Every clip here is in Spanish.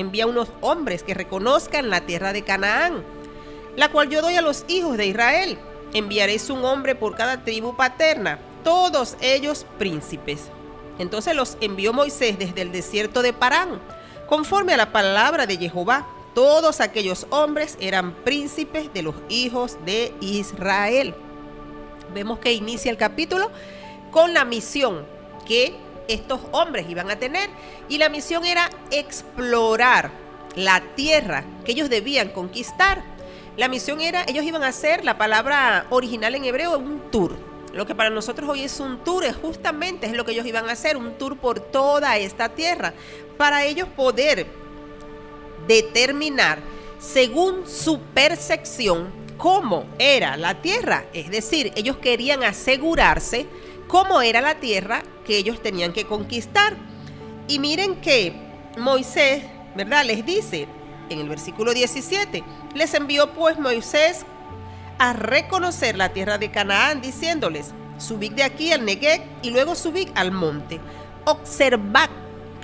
envía unos hombres que reconozcan la tierra de Canaán, la cual yo doy a los hijos de Israel. Enviaréis un hombre por cada tribu paterna, todos ellos príncipes. Entonces los envió Moisés desde el desierto de Parán, conforme a la palabra de Jehová. Todos aquellos hombres eran príncipes de los hijos de Israel. Vemos que inicia el capítulo con la misión que estos hombres iban a tener, y la misión era explorar la tierra que ellos debían conquistar. La misión era, ellos iban a hacer, la palabra original en hebreo, un tour. Lo que para nosotros hoy es un tour, es lo que ellos iban a hacer, un tour por toda esta tierra, para ellos poder determinar, según su percepción, cómo era la tierra. Es decir, ellos querían asegurarse cómo era la tierra que ellos tenían que conquistar. Y miren que Moisés, ¿verdad?, les dice en el versículo 17, les envió pues Moisés a reconocer la tierra de Canaán, diciéndoles, subid de aquí al Negueb y luego subid al monte. Observad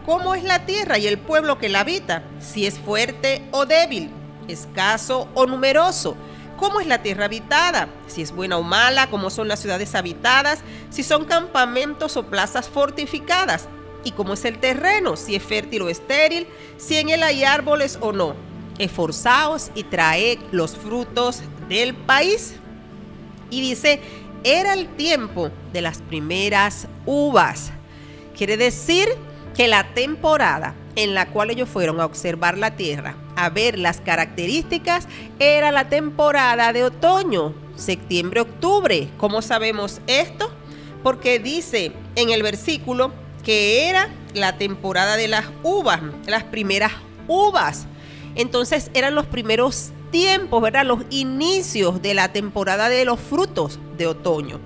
cómo es la tierra y el pueblo que la habita, si es fuerte o débil, escaso o numeroso. ¿Cómo es la tierra habitada? Si es buena o mala, cómo son las ciudades habitadas, si son campamentos o plazas fortificadas, y cómo es el terreno, si es fértil o estéril, si en él hay árboles o no. Esforzaos y traed los frutos del país. Y dice, era el tiempo de las primeras uvas. Quiere decir que la temporada en la cual ellos fueron a observar la tierra, a ver las características, era la temporada de otoño, septiembre, octubre. ¿Cómo sabemos esto? Porque dice en el versículo que era la temporada de las uvas, las primeras uvas. Entonces eran los primeros tiempos, ¿verdad?, los inicios de la temporada de los frutos de otoño.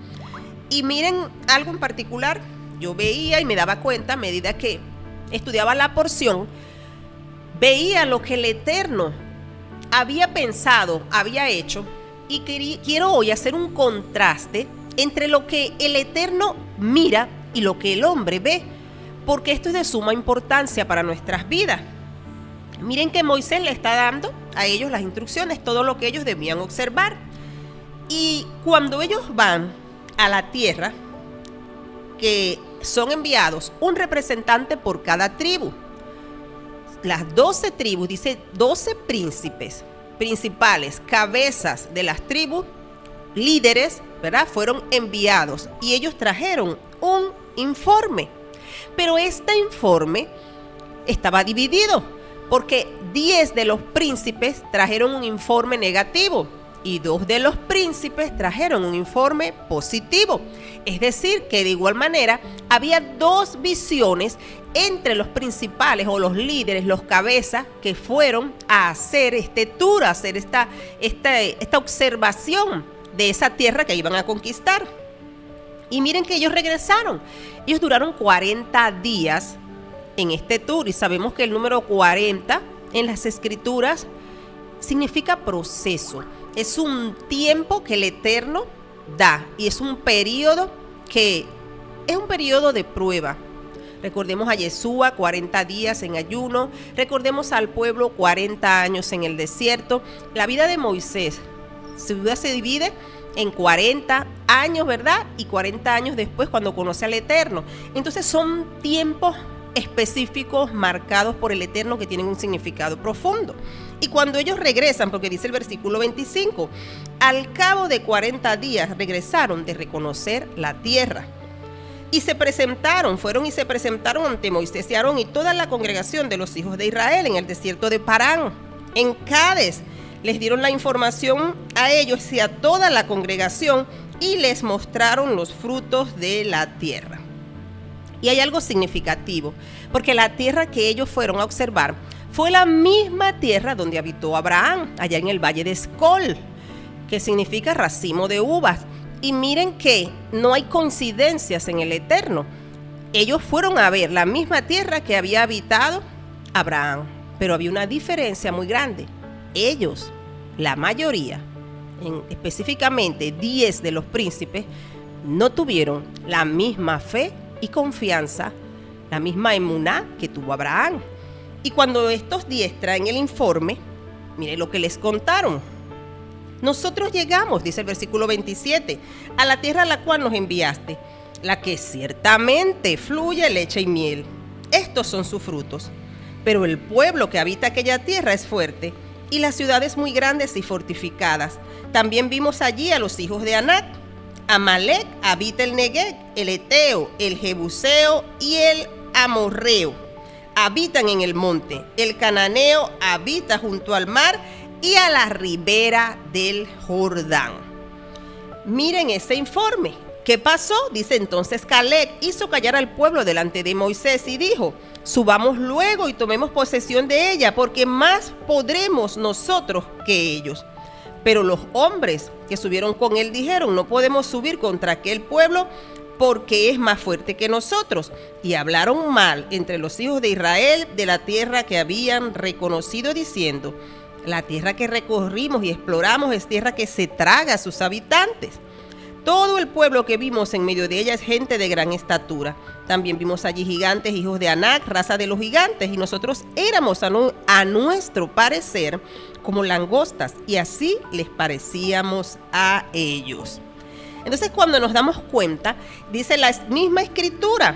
Y miren algo en particular, yo veía y me daba cuenta a medida que estudiaba la porción, veía lo que el Eterno había pensado, había hecho, y quiero hoy hacer un contraste entre lo que el Eterno mira y lo que el hombre ve, porque esto es de suma importancia para nuestras vidas. Miren que Moisés le está dando a ellos las instrucciones, todo lo que ellos debían observar. Y cuando ellos van a la tierra, que son enviados un representante por cada tribu. Las 12 tribus, dice 12 príncipes, principales, cabezas de las tribus, líderes, ¿verdad?, fueron enviados y ellos trajeron un informe. Pero este informe estaba dividido, porque 10 de los príncipes trajeron un informe negativo y 2 de los príncipes trajeron un informe positivo. Es decir, que de igual manera había 2 visiones entre los principales o los líderes, los cabezas, que fueron a hacer este tour, a hacer esta observación de esa tierra que iban a conquistar. Y miren que ellos regresaron. Ellos duraron 40 días en este tour, y sabemos que el número 40 en las escrituras significa proceso. Es un tiempo que el Eterno da, y es un periodo que es un periodo de prueba. Recordemos a Yeshua, 40 días en ayuno. Recordemos al pueblo, 40 años en el desierto. La vida de Moisés, su vida se divide en 40 años, ¿verdad? Y 40 años después, cuando conoce al Eterno. Entonces son tiempos específicos marcados por el Eterno que tienen un significado profundo. Y cuando ellos regresan, porque dice el versículo 25, al cabo de 40 días regresaron de reconocer la tierra. Y fueron y se presentaron ante Moisés y Aarón y toda la congregación de los hijos de Israel en el desierto de Parán. En Cades les dieron la información a ellos y a toda la congregación y les mostraron los frutos de la tierra. Y hay algo significativo, porque la tierra que ellos fueron a observar fue la misma tierra donde habitó Abraham, allá en el valle de Escol, que significa racimo de uvas. Y miren que no hay coincidencias en el Eterno. Ellos fueron a ver la misma tierra que había habitado Abraham, pero había una diferencia muy grande. Ellos, la mayoría, específicamente 10 de los príncipes, no tuvieron la misma fe y confianza, la misma emuná que tuvo Abraham. Y cuando estos 10 traen el informe, mire lo que les contaron. Nosotros llegamos, dice el versículo 27, a la tierra a la cual nos enviaste, la que ciertamente fluye leche y miel. Estos son sus frutos. Pero el pueblo que habita aquella tierra es fuerte, y las ciudades muy grandes y fortificadas. También vimos allí a los hijos de Anac. Amalec habita el Negueb, el Eteo, el Jebuseo y el Amorreo. Habitan en el monte. El cananeo habita junto al mar y a la ribera del Jordán. Miren ese informe. ¿Qué pasó? Dice entonces Caleb hizo callar al pueblo delante de Moisés y dijo: subamos luego y tomemos posesión de ella, porque más podremos nosotros que ellos. Pero los hombres que subieron con él dijeron: no podemos subir contra aquel pueblo, porque es más fuerte que nosotros. Y hablaron mal entre los hijos de Israel de la tierra que habían reconocido, diciendo: la tierra que recorrimos y exploramos es tierra que se traga a sus habitantes. Todo el pueblo que vimos en medio de ella es gente de gran estatura. También vimos allí gigantes, hijos de Anac, raza de los gigantes, y nosotros éramos a nuestro parecer como langostas, y así les parecíamos a ellos. Entonces, cuando nos damos cuenta, dice la misma escritura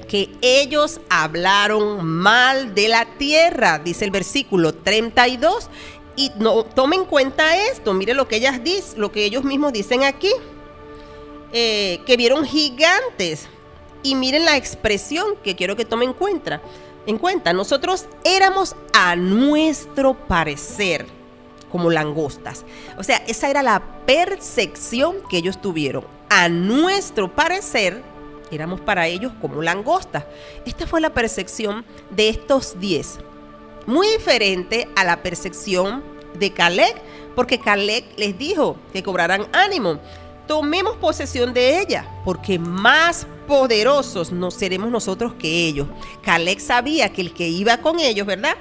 que ellos hablaron mal de la tierra, dice el versículo 32. Y no tomen en cuenta esto, mire lo que ellos mismos dicen aquí, que vieron gigantes. Y miren la expresión que quiero que tomen en cuenta. Nosotros éramos a nuestro parecer como langostas. O sea, esa era la percepción que ellos tuvieron. A nuestro parecer éramos para ellos como langostas. Esta fue la percepción de estos 10. Muy diferente a la percepción de Caleb, porque Caleb les dijo que cobraran ánimo. Tomemos posesión de ella, porque más poderosos no seremos nosotros que ellos. Caleb sabía que el que iba con ellos, ¿verdad?,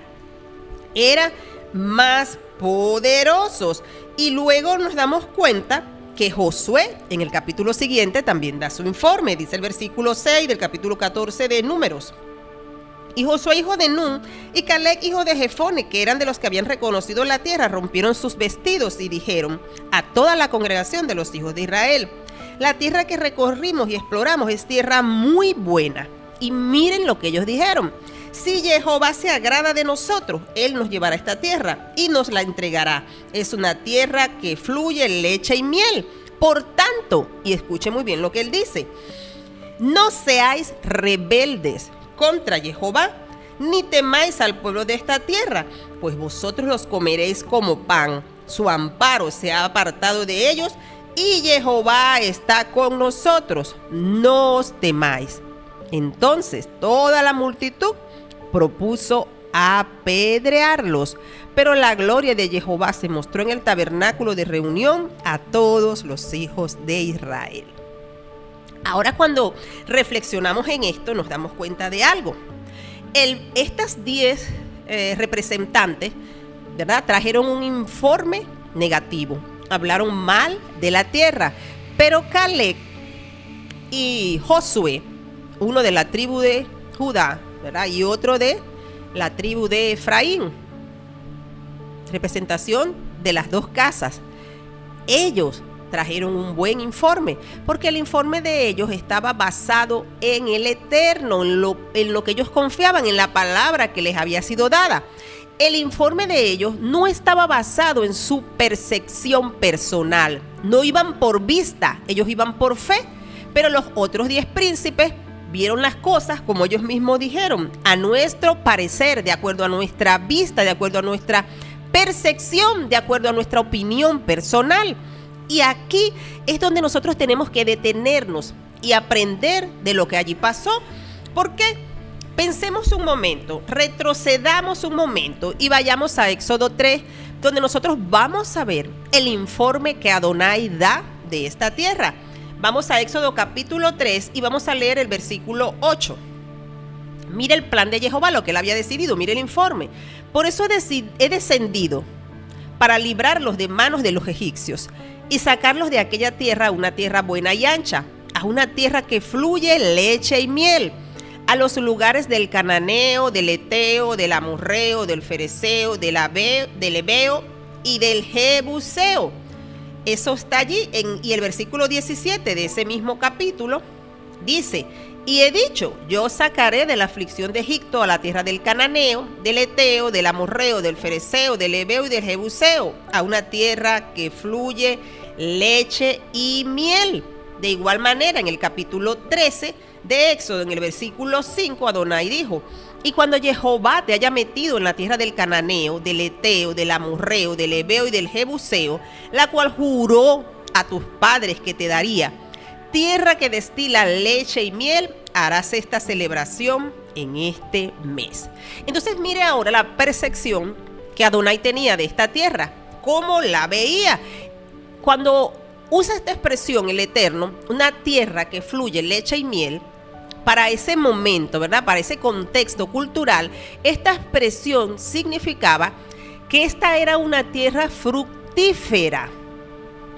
era más poderosos. Y luego nos damos cuenta que Josué, en el capítulo siguiente, también da su informe. Dice el versículo 6 del capítulo 14 de Números: y Josué, hijo de Nun, y Caleb, hijo de Jefone, que eran de los que habían reconocido la tierra, rompieron sus vestidos y dijeron a toda la congregación de los hijos de Israel: la tierra que recorrimos y exploramos es tierra muy buena. Y miren lo que ellos dijeron: si Jehová se agrada de nosotros, él nos llevará a esta tierra y nos la entregará. Es una tierra que fluye leche y miel. Por tanto, y escuchen muy bien lo que él dice: no seáis rebeldes contra Jehová, ni temáis al pueblo de esta tierra, pues vosotros los comeréis como pan. Su amparo se ha apartado de ellos, y Jehová está con nosotros. No os temáis. Entonces toda la multitud propuso apedrearlos, pero la gloria de Jehová se mostró en el tabernáculo de reunión a todos los hijos de Israel. Ahora, cuando reflexionamos en esto, nos damos cuenta de algo. Estas 10 representantes, ¿verdad?, trajeron un informe negativo. Hablaron mal de la tierra. Pero Caleb y Josué, uno de la tribu de Judá, ¿verdad?, y otro de la tribu de Efraín, representación de las dos casas, ellos trajeron un buen informe, porque el informe de ellos estaba basado en el eterno, en lo que ellos confiaban, en la palabra que les había sido dada. El informe de ellos no estaba basado en su percepción personal, no iban por vista, ellos iban por fe. Pero los otros 10 príncipes vieron las cosas como ellos mismos dijeron, a nuestro parecer, de acuerdo a nuestra vista, de acuerdo a nuestra percepción, de acuerdo a nuestra opinión personal. Y aquí es donde nosotros tenemos que detenernos y aprender de lo que allí pasó. ¿Por qué? Pensemos un momento, retrocedamos un momento y vayamos a Éxodo 3, donde nosotros vamos a ver el informe que Adonai da de esta tierra. Vamos a Éxodo capítulo 3 y vamos a leer el versículo 8. Mire el plan de Jehová, lo que él había decidido, mire el informe. Por eso he descendido para librarlos de manos de los egipcios y sacarlos de aquella tierra a una tierra buena y ancha, a una tierra que fluye leche y miel, a los lugares del cananeo, del eteo, del amorreo, del fereceo, del ebeo y del jebuseo. Eso está allí, y el versículo 17 de ese mismo capítulo dice: y he dicho, yo sacaré de la aflicción de Egipto a la tierra del cananeo, del eteo, del amorreo, del fereceo, del ebeo y del jebuseo, a una tierra que fluye leche y miel. De igual manera, en el capítulo 13 de Éxodo, en el versículo 5, Adonai dijo: y cuando Jehová te haya metido en la tierra del cananeo, del eteo, del amorreo, del ebeo y del jebuseo, la cual juró a tus padres que te daría, tierra que destila leche y miel, harás esta celebración en este mes. Entonces mire ahora la percepción que Adonai tenía de esta tierra, cómo la veía. Cuando usa esta expresión el Eterno, una tierra que fluye leche y miel, para ese momento, ¿verdad? Para ese contexto cultural, esta expresión significaba que esta era una tierra fructífera.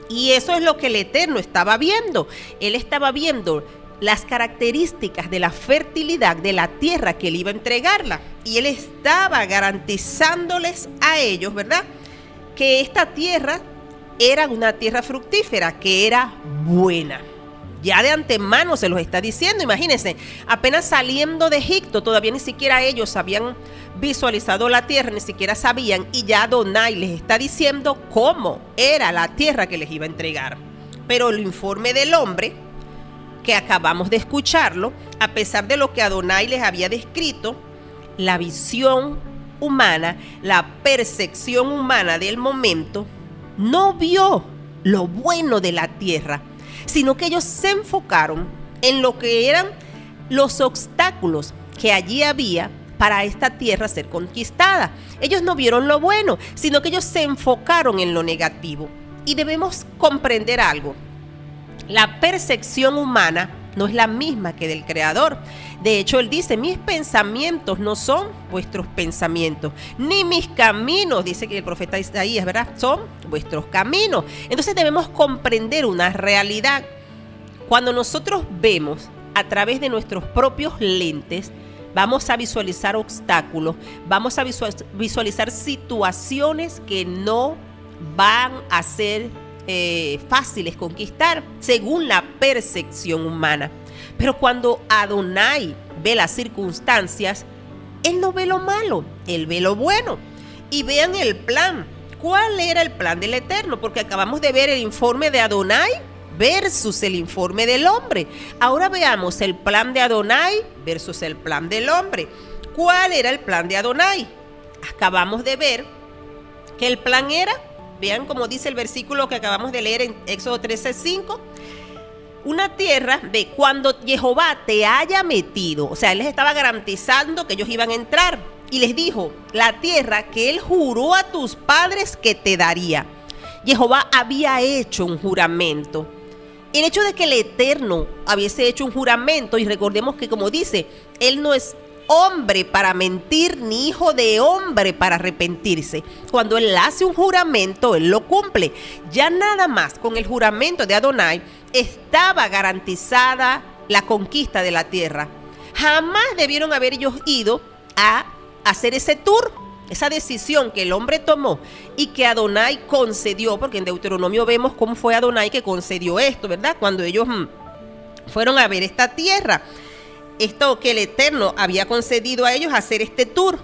Y eso es lo que el Eterno estaba viendo. Él estaba viendo las características de la fertilidad de la tierra que él iba a entregarla. Y él estaba garantizándoles a ellos, ¿verdad?, que esta tierra era una tierra fructífera, que era buena. Ya de antemano se los está diciendo. Imagínense, apenas saliendo de Egipto, todavía ni siquiera ellos habían visualizado la tierra, ni siquiera sabían, y ya Adonai les está diciendo cómo era la tierra que les iba a entregar. Pero el informe del hombre, que acabamos de escucharlo, a pesar de lo que Adonai les había descrito, la visión humana, la percepción humana del momento, no vio lo bueno de la tierra, sino que ellos se enfocaron en lo que eran los obstáculos que allí había para esta tierra ser conquistada. Ellos no vieron lo bueno, sino que ellos se enfocaron en lo negativo. Y debemos comprender algo: la percepción humana no es la misma que del Creador. De hecho, él dice: mis pensamientos no son vuestros pensamientos, ni mis caminos, dice que el profeta Isaías, ¿verdad?, son vuestros caminos. Entonces debemos comprender una realidad. Cuando nosotros vemos a través de nuestros propios lentes, vamos a visualizar obstáculos, vamos a visualizar situaciones que no van a ser fáciles conquistar según la percepción humana. Pero cuando Adonai ve las circunstancias, él no ve lo malo, él ve lo bueno. Y vean el plan. ¿Cuál era el plan del Eterno? Porque acabamos de ver el informe de Adonai versus el informe del hombre. Ahora veamos el plan de Adonai versus el plan del hombre. ¿Cuál era el plan de Adonai? Acabamos de ver que el plan era, vean como dice el versículo que acabamos de leer en Éxodo 13:5, una tierra de cuando Jehová te haya metido. O sea, él les estaba garantizando que ellos iban a entrar. Y les dijo, la tierra que él juró a tus padres que te daría. Jehová había hecho un juramento. El hecho de que el Eterno hubiese hecho un juramento, y recordemos que, como dice, él no es hombre para mentir, ni hijo de hombre para arrepentirse. Cuando él hace un juramento, él lo cumple. Ya nada más con el juramento de Adonai estaba garantizada la conquista de la tierra. Jamás debieron haber ellos ido a hacer ese tour, esa decisión que el hombre tomó y que Adonai concedió, porque en Deuteronomio vemos cómo fue Adonai que concedió esto, ¿verdad? Cuando ellos fueron a ver esta tierra, esto que el Eterno había concedido a ellos, hacer este tour.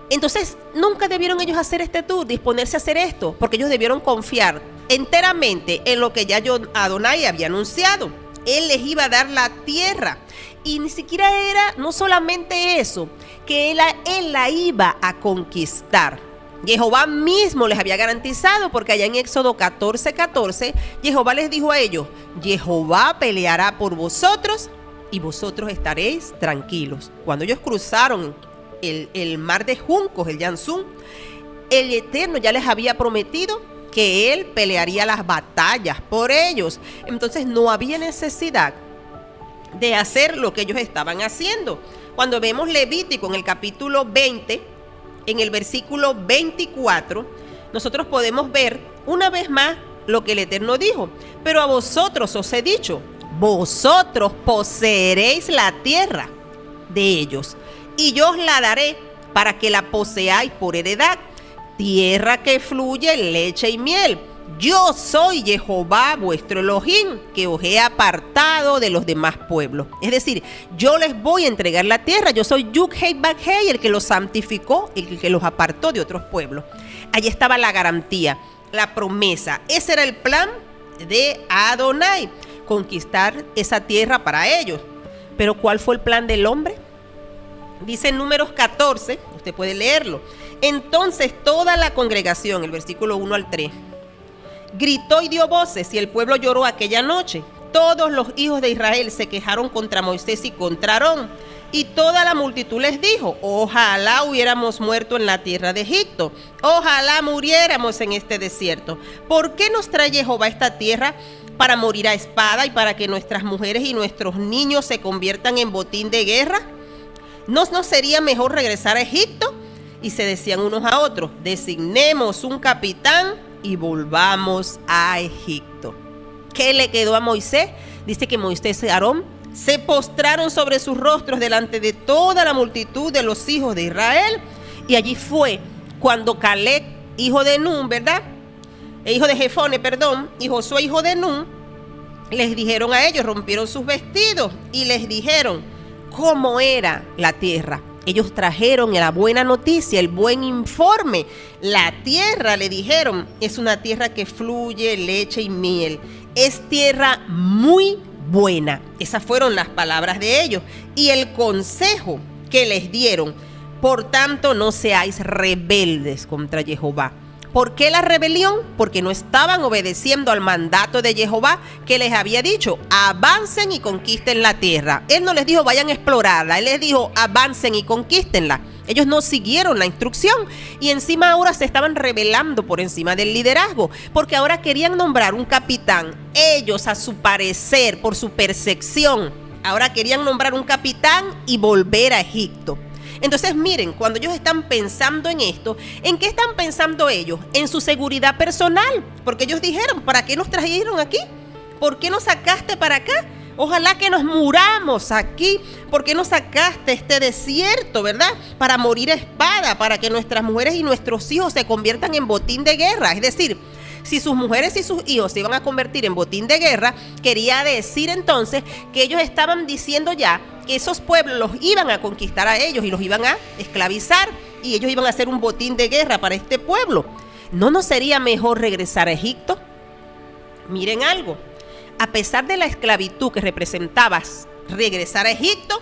Entonces nunca debieron ellos hacer este tour, disponerse a hacer esto, porque ellos debieron confiar enteramente en lo que ya Adonai había anunciado. Él les iba a dar la tierra. Y ni siquiera era, no solamente eso, que él la iba a conquistar. Jehová mismo les había garantizado, porque allá en Éxodo 14:14, Jehová les dijo a ellos: Jehová peleará por vosotros y vosotros estaréis tranquilos. Cuando ellos cruzaron el mar de juncos, el Yansún, el Eterno ya les había prometido que él pelearía las batallas por ellos. Entonces no había necesidad de hacer lo que ellos estaban haciendo. Cuando vemos Levítico en el capítulo 20, en el versículo 24, nosotros podemos ver una vez más lo que el Eterno dijo: pero a vosotros os he dicho, vosotros poseeréis la tierra de ellos, y yo os la daré para que la poseáis por heredad, tierra que fluye leche y miel. Yo soy Jehová vuestro Elohim, que os he apartado de los demás pueblos. Es decir, yo les voy a entregar la tierra. Yo soy Yud-Heh-Vah-Heh, el que los santificó, el que los apartó de otros pueblos. Allí estaba la garantía, la promesa. Ese era el plan de Adonai, conquistar esa tierra para ellos. Pero ¿cuál fue el plan del hombre? Dice en Números 14, usted puede leerlo. Entonces toda la congregación, el versículo 1 al 3, gritó y dio voces, y el pueblo lloró aquella noche. Todos los hijos de Israel se quejaron contra Moisés y contra Aarón. Y toda la multitud les dijo: ojalá hubiéramos muerto en la tierra de Egipto, ojalá muriéramos en este desierto. ¿Por qué nos trae Jehová esta tierra para morir a espada y para que nuestras mujeres y nuestros niños se conviertan en botín de guerra? ¿No sería mejor regresar a Egipto? Y se decían unos a otros: designemos un capitán y volvamos a Egipto. ¿Qué le quedó a Moisés? Dice que Moisés y Aarón se postraron sobre sus rostros delante de toda la multitud de los hijos de Israel. Y allí fue cuando Caleb, hijo de Nun, ¿verdad? Hijo de Jefone, perdón, y Josué, hijo de Nun, les dijeron a ellos, rompieron sus vestidos y les dijeron cómo era la tierra. Ellos trajeron la buena noticia, el buen informe. La tierra, le dijeron, es una tierra que fluye leche y miel. Es tierra muy buena. Esas fueron las palabras de ellos. Y el consejo que les dieron: por tanto, no seáis rebeldes contra Jehová. ¿Por qué la rebelión? Porque no estaban obedeciendo al mandato de Jehová, que les había dicho: avancen y conquisten la tierra. Él no les dijo vayan a explorarla, él les dijo avancen y conquístenla. Ellos no siguieron la instrucción y encima ahora se estaban rebelando por encima del liderazgo, porque ahora querían nombrar un capitán. Ellos, a su parecer, por su percepción, ahora querían nombrar un capitán y volver a Egipto. Entonces miren, cuando ellos están pensando en esto, ¿en qué están pensando ellos? En su seguridad personal, porque ellos dijeron: ¿para qué nos trajeron aquí? ¿Por qué nos sacaste para acá? Ojalá que nos muramos aquí. ¿Por qué nos sacaste este desierto, verdad? Para morir a espada, para que nuestras mujeres y nuestros hijos se conviertan en botín de guerra. Es decir, si sus mujeres y sus hijos se iban a convertir en botín de guerra, quería decir entonces que ellos estaban diciendo ya que esos pueblos los iban a conquistar a ellos y los iban a esclavizar, y ellos iban a hacer un botín de guerra para este pueblo. ¿No nos sería mejor regresar a Egipto? Miren algo, a pesar de la esclavitud que representaba regresar a Egipto,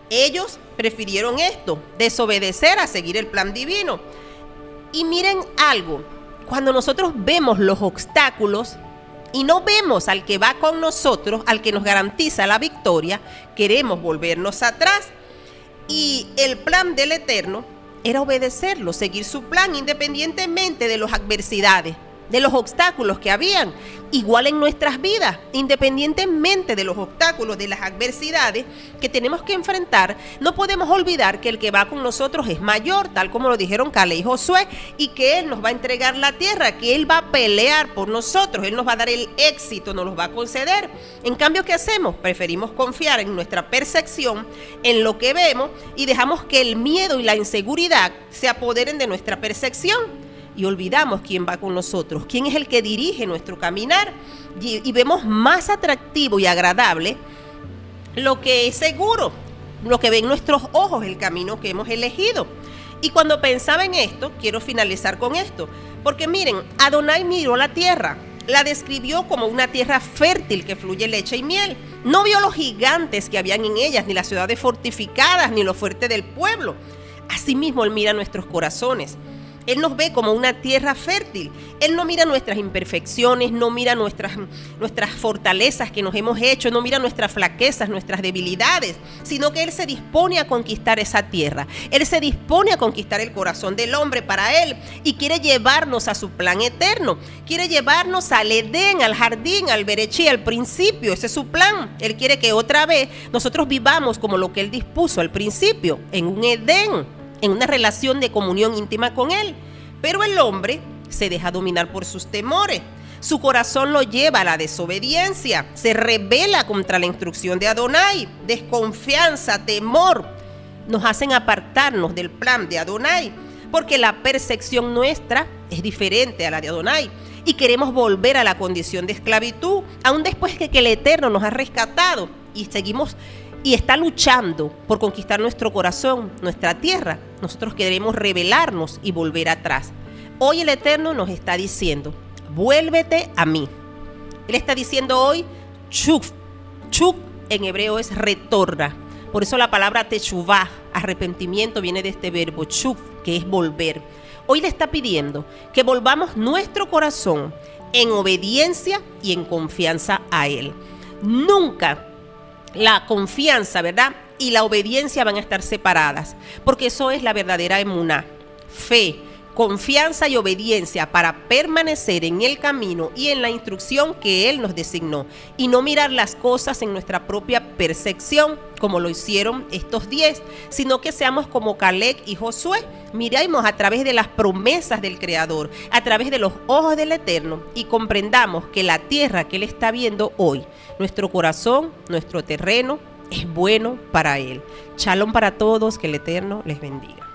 ellos prefirieron esto, desobedecer a seguir el plan divino. Y miren algo, cuando nosotros vemos los obstáculos y no vemos al que va con nosotros, al que nos garantiza la victoria, queremos volvernos atrás. Y el plan del Eterno era obedecerlo, seguir su plan independientemente de las adversidades, de los obstáculos que habían. Igual en nuestras vidas, independientemente de los obstáculos, de las adversidades que tenemos que enfrentar, no podemos olvidar que el que va con nosotros es mayor, tal como lo dijeron Caleb y Josué, y que Él nos va a entregar la tierra, que Él va a pelear por nosotros, Él nos va a dar el éxito, nos los va a conceder. En cambio, ¿qué hacemos? Preferimos confiar en nuestra percepción, en lo que vemos, y dejamos que el miedo y la inseguridad se apoderen de nuestra percepción. Y olvidamos quién va con nosotros, quién es el que dirige nuestro caminar. Y vemos más atractivo y agradable lo que es seguro, lo que ven nuestros ojos, el camino que hemos elegido. Y cuando pensaba en esto, quiero finalizar con esto. Porque miren, Adonai miró la tierra, la describió como una tierra fértil que fluye leche y miel. No vio los gigantes que habían en ellas, ni las ciudades fortificadas, ni lo fuerte del pueblo. Asimismo, Él mira nuestros corazones. Él nos ve como una tierra fértil. Él no mira nuestras imperfecciones, no mira nuestras fortalezas que nos hemos hecho, no mira nuestras flaquezas, nuestras debilidades, sino que Él se dispone a conquistar esa tierra. Él se dispone a conquistar el corazón del hombre para Él y quiere llevarnos a su plan eterno. Quiere llevarnos al Edén, al jardín, al Berechí, al principio. Ese es su plan. Él quiere que otra vez nosotros vivamos como lo que Él dispuso al principio, en un Edén, en una relación de comunión íntima con Él. Pero el hombre se deja dominar por sus temores. Su corazón lo lleva a la desobediencia. Se rebela contra la instrucción de Adonai. Desconfianza, temor. nos hacen apartarnos del plan de Adonai, porque la percepción nuestra es diferente a la de Adonai y queremos volver a la condición de esclavitud, aún después que el Eterno nos ha rescatado y seguimos y está luchando por conquistar nuestro corazón, nuestra tierra. Nosotros queremos rebelarnos y volver atrás. Hoy el Eterno nos está diciendo, vuélvete a mí. Él está diciendo hoy, chuk. Chuk en hebreo es retorna. Por eso la palabra teshuvah, arrepentimiento, viene de este verbo chuk, que es volver. Hoy le está pidiendo que volvamos nuestro corazón en obediencia y en confianza a Él. Nunca la confianza, ¿verdad?, y la obediencia van a estar separadas, porque eso es la verdadera emuná, fe, confianza y obediencia para permanecer en el camino y en la instrucción que Él nos designó, y no mirar las cosas en nuestra propia percepción, como lo hicieron estos 10, sino que seamos como Caleb y Josué, miremos a través de las promesas del Creador, a través de los ojos del Eterno, y comprendamos que la tierra que Él está viendo hoy, nuestro corazón, nuestro terreno, es bueno para Él. Shalom para todos, que el Eterno les bendiga.